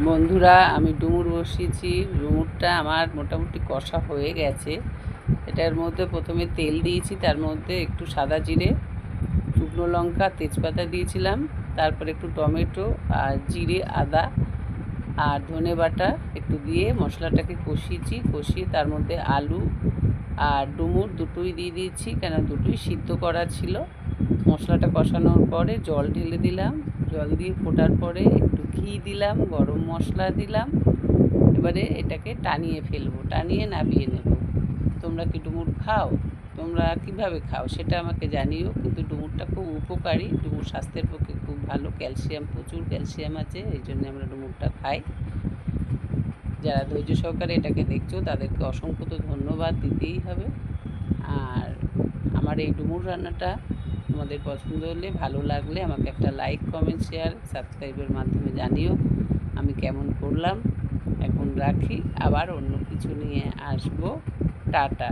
বন্ধুরা, আমি ডুমুর বসিয়েছি। ডুমুরটা আমার মোটামুটি কষা হয়ে গেছে। এটার মধ্যে প্রথমে তেল দিয়েছি, তার মধ্যে একটু সাদা জিরে, শুকনো লঙ্কা, তেজপাতা দিয়েছিলাম। তারপরে একটু টমেটো আর জিরে, আদা আর ধনে বাটা একটু দিয়ে মশলাটাকে কষিয়ে তার মধ্যে আলু আর ডুমুর দুটোই দিয়ে দিয়েছি, কেন দুটোই সিদ্ধ করা ছিল। মশলাটা কষানোর পরে জল ঢেলে দিলাম। জল দিয়ে ফোটার পরে একটু ঘি দিলাম, গরম মশলা দিলাম। এবারে এটাকে টানিয়ে নামিয়ে নেব। তোমরা কি ডুমুর খাও? তোমরা কিভাবে খাও সেটা আমাকে জানিও। কিন্তু ডুমুরটা খুব উপকারী, ডুমুর স্বাস্থ্যের পক্ষে খুব ভালো। প্রচুর ক্যালসিয়াম আছে, এই জন্য আমরা ডুমুরটা খাই। যারা ধৈর্য সহকারে এটাকে দেখছো তাদেরকে অসংখ্য তো ধন্যবাদ দিতেই হবে। আর আমার এই ডুমুর রান্নাটা তোমাদের পছন্দ হলে, ভালো লাগলে আমাকে একটা লাইক, কমেন্ট, শেয়ার, সাবস্ক্রাইবের মাধ্যমে জানিও আমি কেমন করলাম। এখন রাখি, আবার অন্য কিছু নিয়ে আসবো। টাটা।